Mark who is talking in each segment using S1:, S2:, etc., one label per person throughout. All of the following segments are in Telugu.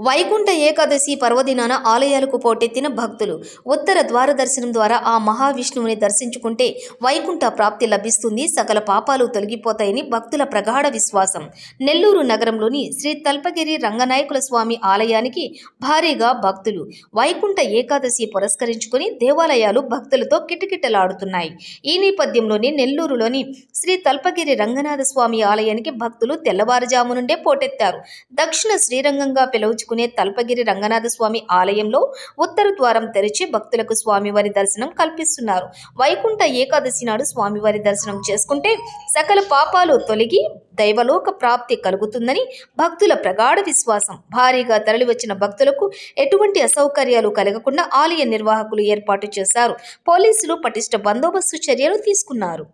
S1: వైకుంఠ ఏకాదశి పర్వదినాన ఆలయాలకు పోటెత్తిన భక్తులు. ఉత్తర ద్వార దర్శనం ద్వారా ఆ మహావిష్ణువుని దర్శించుకుంటే వైకుంఠ ప్రాప్తి లభిస్తుంది, సకల పాపాలు తొలగిపోతాయని భక్తుల ప్రగాఢ విశ్వాసం. నెల్లూరు నగరంలోని శ్రీ తల్పగిరి రంగనాయకుల స్వామి ఆలయానికి భారీగా భక్తులు. వైకుంఠ ఏకాదశి పురస్కరించుకుని దేవాలయాలు భక్తులతో కిటకిటలాడుతున్నాయి. ఈ నేపథ్యంలోనే నెల్లూరులోని శ్రీ తల్పగిరి రంగనాథ స్వామి ఆలయానికి భక్తులు తెల్లవారుజాము నుండే పోటెత్తారు. దక్షిణ శ్రీరంగంగా పిలుచుకునే తల్పగిరి రంగనాథ స్వామి ఆలయంలో ఉత్తర ద్వారం తెరిచి భక్తులకు స్వామివారి దర్శనం కల్పిస్తున్నారు. వైకుంఠ ఏకాదశి నాడు స్వామివారి దర్శనం చేసుకుంటే సకల పాపాలు తొలగి దైవలోక ప్రాప్తి కలుగుతుందని భక్తుల ప్రగాఢ విశ్వాసం. భారీగా తరలివచ్చిన భక్తులకు ఎటువంటి అసౌకర్యాలు కలగకుండా ఆలయ నిర్వాహకులు ఏర్పాటు చేశారు. పోలీసులు పటిష్ట బందోబస్తు చర్యలు తీసుకున్నారు.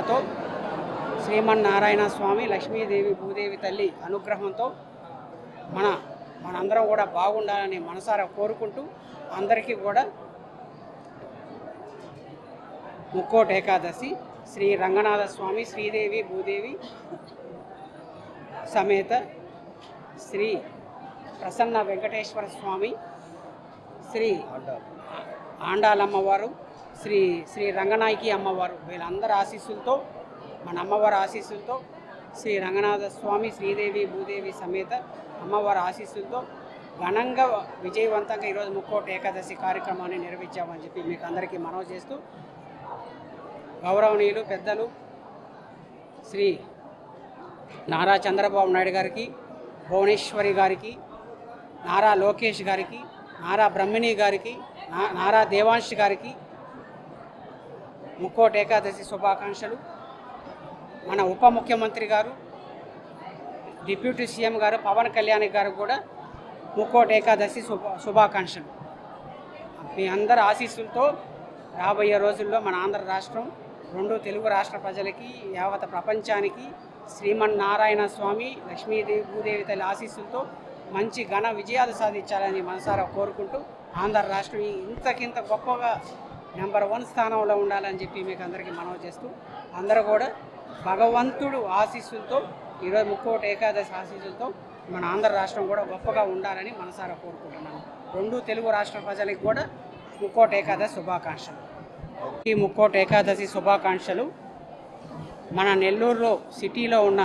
S2: తో శ్రీమన్నారాయణ స్వామి లక్ష్మీదేవి భూదేవి తల్లి అనుగ్రహంతో మనందరం కూడా బాగుండాలని మనసారా కోరుకుంటూ అందరికీ కూడా ముక్కోటి ఏకాదశి శ్రీ రంగనాథ స్వామి శ్రీదేవి భూదేవి సమేత శ్రీ ప్రసన్న వెంకటేశ్వర స్వామి శ్రీ ఆండాలమ్మవారు శ్రీ రంగనాయకి అమ్మవారు వీళ్ళందరి ఆశీస్సులతో మన అమ్మవారి ఆశీస్సులతో శ్రీ రంగనాథ స్వామి శ్రీదేవి భూదేవి సమేత అమ్మవారి ఆశీస్సులతో ఘనంగా విజయవంతంగా ఈరోజు ముక్కోటి ఏకాదశి కార్యక్రమాన్ని నిర్వహించామని చెప్పి మీకు అందరికీ మనవి చేస్తూ గౌరవనీయులు పెద్దలు శ్రీ నారా చంద్రబాబు నాయుడు గారికి, భువనేశ్వరి గారికి, నారా లోకేష్ గారికి, నారా బ్రహ్మిణి గారికి, నారా దేవాంశ్ గారికి ముక్కోటి ఏకాదశి శుభాకాంక్షలు. మన ఉప ముఖ్యమంత్రి గారు, డిప్యూటీ సీఎం గారు పవన్ కళ్యాణ్ గారు కూడా ముక్కోటి ఏకాదశి శుభాకాంక్షలు. మీ అందరి ఆశీస్సులతో రాబోయే రోజుల్లో మన ఆంధ్ర రాష్ట్రం, రెండు తెలుగు రాష్ట్ర ప్రజలకి, యావత్ ప్రపంచానికి శ్రీమన్నారాయణ స్వామి లక్ష్మీదేవి భూదేవి తల్లి ఆశీస్సులతో మంచి ఘన విజయాలు సాధించాలని మనసారా కోరుకుంటూ ఆంధ్ర రాష్ట్రం ఇంతకింత గొప్పగా నెంబర్ 1 స్థానంలో ఉండాలని చెప్పి మీకు అందరికీ మనవి చేస్తూ అందరూ కూడా భగవంతుడు ఆశీస్సులతో ఈరోజు ముక్కోటి ఏకాదశి ఆశీస్సులతో మన ఆంధ్ర రాష్ట్రం కూడా గొప్పగా ఉండాలని మనసారా కోరుకుంటున్నాను. రెండు తెలుగు రాష్ట్ర ప్రజలకు కూడా ముక్కోటి ఏకాదశి శుభాకాంక్షలు. ఈ ముక్కోటి ఏకాదశి శుభాకాంక్షలు మన నెల్లూరులో సిటీలో ఉన్న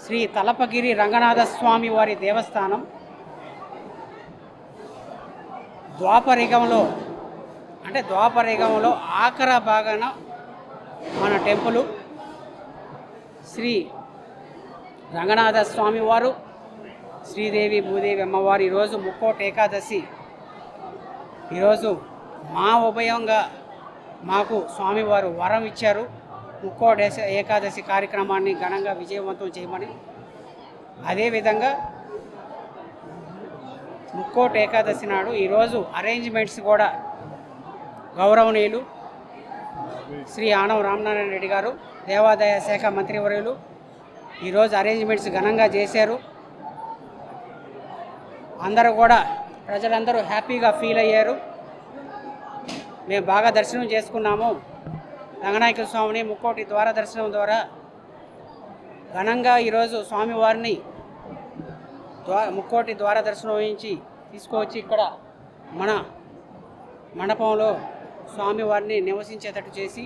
S2: శ్రీ తలపగిరి రంగనాథ స్వామి వారి దేవస్థానం ద్వాపరయుగంలో ఆఖర భాగాన మన టెంపుల్ శ్రీ రంగనాథ స్వామి వారు శ్రీదేవి భూదేవి అమ్మవారు ఈరోజు ముక్కోటి ఏకాదశి ఈరోజు మా ఉభయంగా మాకు స్వామివారు వరం ఇచ్చారు. ముక్కోటి ఏకాదశి కార్యక్రమాన్ని ఘనంగా విజయవంతం చేయమని. అదేవిధంగా ముక్కోటి ఏకాదశి నాడు ఈరోజు అరేంజ్మెంట్స్ కూడా గౌరవనీయులు శ్రీ ఆనవ రామనారాయణ రెడ్డి గారు, దేవాదాయ శాఖ మంత్రివర్యులు ఈరోజు అరేంజ్మెంట్స్ ఘనంగా చేశారు. అందరూ కూడా ప్రజలందరూ హ్యాపీగా ఫీల్ అయ్యారు. మేము బాగా దర్శనం చేసుకున్నాము. రంగనాయక స్వామిని ముక్కోటి ద్వార దర్శనం ద్వారా ఘనంగా ఈరోజు స్వామివారిని ముక్కోటి ద్వార దర్శనం నుంచి తీసుకువచ్చి ఇక్కడ మన మండపంలో స్వామివారిని నివసించేటట్టు చేసి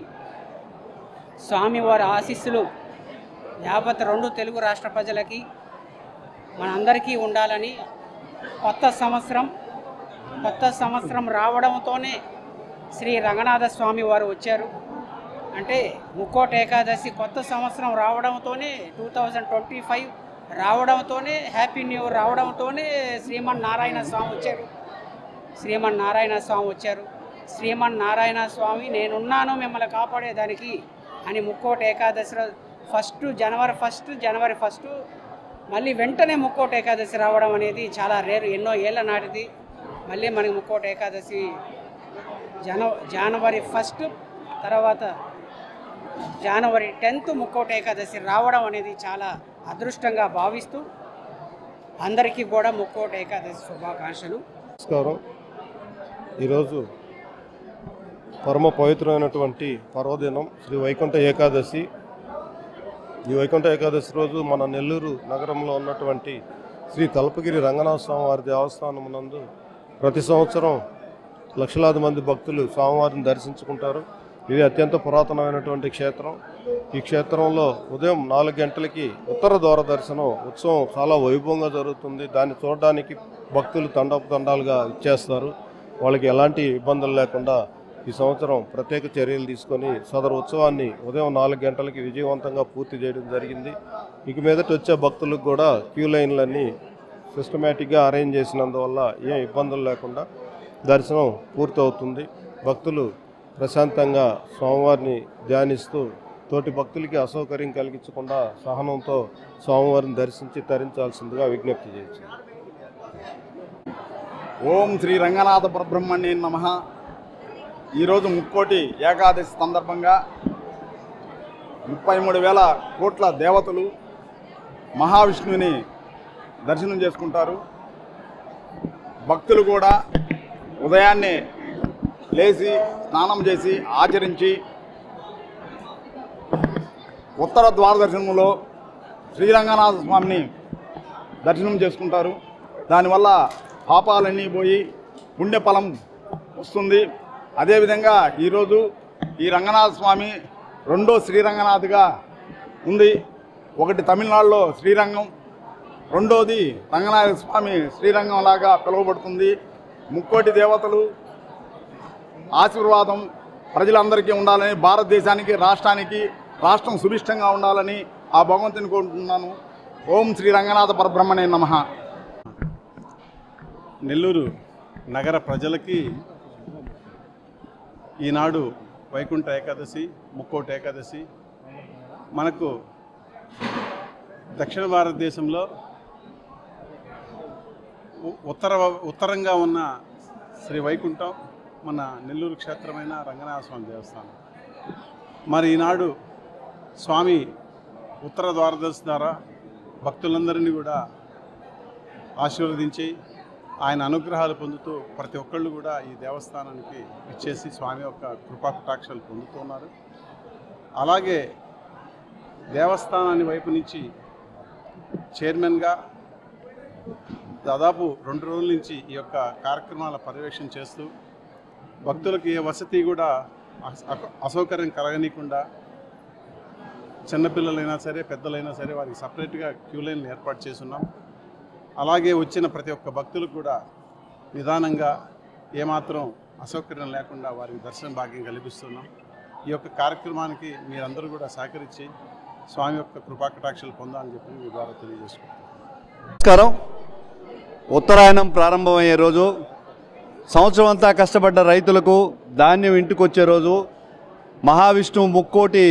S2: స్వామివారి ఆశీస్సులు యావత్ రెండు తెలుగు రాష్ట్ర ప్రజలకి మనందరికీ ఉండాలని కొత్త సంవత్సరం రావడంతోనే శ్రీ రంగనాథ స్వామి వారు వచ్చారు. అంటే ముక్కోటి ఏకాదశి కొత్త సంవత్సరం రావడంతోనే 2025 రావడంతోనే హ్యాపీ న్యూ ఇయర్ రావడంతోనే శ్రీమన్నారాయణ స్వామి వచ్చారు. శ్రీమన్నారాయణ స్వామి నేనున్నాను మిమ్మల్ని కాపాడేదానికి అని ముక్కోటి ఏకాదశిలో జనవరి ఫస్ట్ మళ్ళీ వెంటనే ముక్కోటి ఏకాదశి రావడం అనేది చాలా రేరు, ఎన్నో ఏళ్ళ నాటిది. మళ్ళీ మనకి ముక్కోటి ఏకాదశి జనవరి 1 తర్వాత జనవరి 10 ముక్కోటి ఏకాదశి రావడం అనేది చాలా అదృష్టంగా భావిస్తూ అందరికీ కూడా ముక్కోటి ఏకాదశి శుభాకాంక్షలు.
S3: నమస్కారం. ఈరోజు పరమ పవిత్రమైనటువంటి పర్వదినం శ్రీ వైకుంఠ ఏకాదశి. ఈ వైకుంఠ ఏకాదశి రోజు మన నెల్లూరు నగరంలో ఉన్నటువంటి శ్రీ తలపగిరి రంగనాథ స్వామి వారి దేవస్థానం నందు ప్రతి సంవత్సరం లక్షలాది మంది భక్తులు స్వామివారిని దర్శించుకుంటారు. ఇది అత్యంత పురాతనమైనటువంటి క్షేత్రం. ఈ క్షేత్రంలో ఉదయం 4 గంటలకి ఉత్తర ద్వార దర్శనం ఉత్సవం చాలా వైభవంగా జరుగుతుంది. దాన్ని చూడడానికి భక్తులు తండాలుగా ఇచ్చేస్తారు. వాళ్ళకి ఎలాంటి ఇబ్బందులు లేకుండా ఈ సంవత్సరం ప్రత్యేక చర్యలు తీసుకొని సదరు ఉత్సవాన్ని ఉదయం 4 గంటలకి విజయవంతంగా పూర్తి చేయడం జరిగింది. ఇక మీదట వచ్చే భక్తులకు కూడా క్యూ లైన్లన్నీ సిస్టమేటిక్గా అరేంజ్ చేసినందువల్ల ఏ ఇబ్బందులు లేకుండా దర్శనం పూర్తవుతుంది. భక్తులు ప్రశాంతంగా స్వామివారిని ధ్యానిస్తూ తోటి భక్తులకి అసౌకర్యం కలిగించకుండా సహనంతో స్వామివారిని దర్శించి తరించాల్సిందిగా విజ్ఞప్తి చేయొచ్చు.
S4: ఓం శ్రీ రంగనాథ పరబ్రహ్మణ్యే నమః. ఈరోజు ముక్కోటి ఏకాదశి సందర్భంగా 33,000 కోట్ల దేవతలు మహావిష్ణువుని దర్శనం చేసుకుంటారు. భక్తులు కూడా ఉదయాన్నే లేచి స్నానం చేసి ఆచరించి ఉత్తర ద్వార దర్శనంలో శ్రీరంగనాథ స్వామిని దర్శనం చేసుకుంటారు. దానివల్ల పాపాలన్నీ పోయి పుణ్యఫలం వస్తుంది. అదేవిధంగా ఈరోజు ఈ రంగనాథ స్వామి రెండో శ్రీరంగనాథ్గా ఉంది. ఒకటి తమిళనాడులో శ్రీరంగం, రెండోది రంగనాథ స్వామి శ్రీరంగం లాగా పిలువబడుతుంది. ముక్కోటి దేవతలు ఆశీర్వాదం ప్రజలందరికీ ఉండాలని, భారతదేశానికి రాష్ట్రం సుభిష్టంగా ఉండాలని ఆ భగవంతుని కోరుకుంటున్నాను. ఓం శ్రీ రంగనాథ పరబ్రహ్మణే నమః.
S5: నెల్లూరు నగర ప్రజలకి ఈనాడు వైకుంఠ ఏకాదశి, ముక్కోటి ఏకాదశి. మనకు దక్షిణ భారతదేశంలో ఉత్తరంగా ఉన్న శ్రీ వైకుంఠం మన నెల్లూరు క్షేత్రమైన రంగనాథ స్వామి దేవస్థానం. మరి ఈనాడు స్వామి ఉత్తర ద్వారదర్శి ద్వారా భక్తులందరినీ కూడా ఆశీర్వదించి ఆయన అనుగ్రహాలు పొందుతూ ప్రతి ఒక్కళ్ళు కూడా ఈ దేవస్థానానికి ఇచ్చేసి స్వామి యొక్క కృపా కటాక్షాలు పొందుతున్నారు. అలాగే దేవస్థానాన్ని వైపు నుంచి చైర్మన్గా దాదాపు 2 రోజుల నుంచి ఈ యొక్క కార్యక్రమాల పర్యవేక్షణ చేస్తూ భక్తులకు ఏ వసతి కూడా అసౌకర్యం కలగనీయకుండా చిన్నపిల్లలైనా సరే పెద్దలైనా సరే వారికి సపరేట్గా క్యూ లైన్లు ఏర్పాటు చేస్తున్నాం. అలాగే వచ్చిన ప్రతి ఒక్క భక్తులకు కూడా నిదానంగా ఏమాత్రం అసౌకర్యం లేకుండా వారికి దర్శన భాగ్యం కల్పిస్తున్నాం. ఈ యొక్క కార్యక్రమానికి మీరందరూ కూడా సహకరించి స్వామి యొక్క కృపాకటాక్షలు పొందాలని చెప్పి మీ ద్వారా తెలియజేసుకుంటాం.
S6: నమస్కారం. ఉత్తరాయణం ప్రారంభమయ్యే రోజు, సంవత్సరం అంతా కష్టపడ్డ రైతులకు ధాన్యం ఇంటికి వచ్చే రోజు, మహావిష్ణువు ముక్కోటి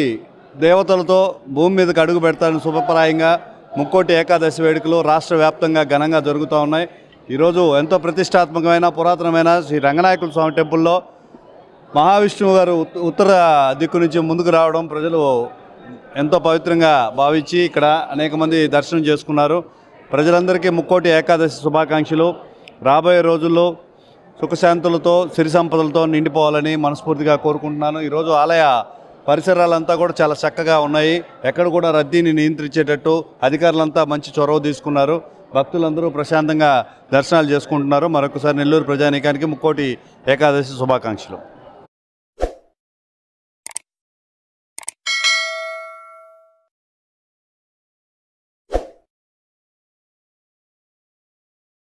S6: దేవతలతో భూమి మీదకి అడుగు పెడతారని శుభప్రాయంగా ముక్కోటి ఏకాదశి వేడుకలు రాష్ట్ర వ్యాప్తంగా ఘనంగా జరుగుతూ ఉన్నాయి. ఈరోజు ఎంతో ప్రతిష్టాత్మకమైన పురాతనమైన శ్రీ రంగనాయకుల స్వామి టెంపుల్లో మహావిష్ణువు గారు ఉత్తర దిక్కు నుంచి ముందుకు రావడం ప్రజలు ఎంతో పవిత్రంగా భావించి ఇక్కడ అనేక మంది దర్శనం చేసుకున్నారు. ప్రజలందరికీ ముక్కోటి ఏకాదశి శుభాకాంక్షలు. రాబోయే రోజుల్లో సుఖశాంతులతో సిరి సంపదలతో నిండిపోవాలని మనస్ఫూర్తిగా కోరుకుంటున్నాను. ఈరోజు ఆలయ పరిసరాలంతా కూడా చాలా చక్కగా ఉన్నాయి. ఎక్కడ కూడా రద్దీని నియంత్రించేటట్టు అధికారులంతా మంచి చొరవ తీసుకున్నారు. భక్తులందరూ ప్రశాంతంగా దర్శనాలు చేసుకుంటున్నారు. మరొకసారి నెల్లూరు ప్రజానీకానికి ముక్కోటి ఏకాదశి శుభాకాంక్షలు.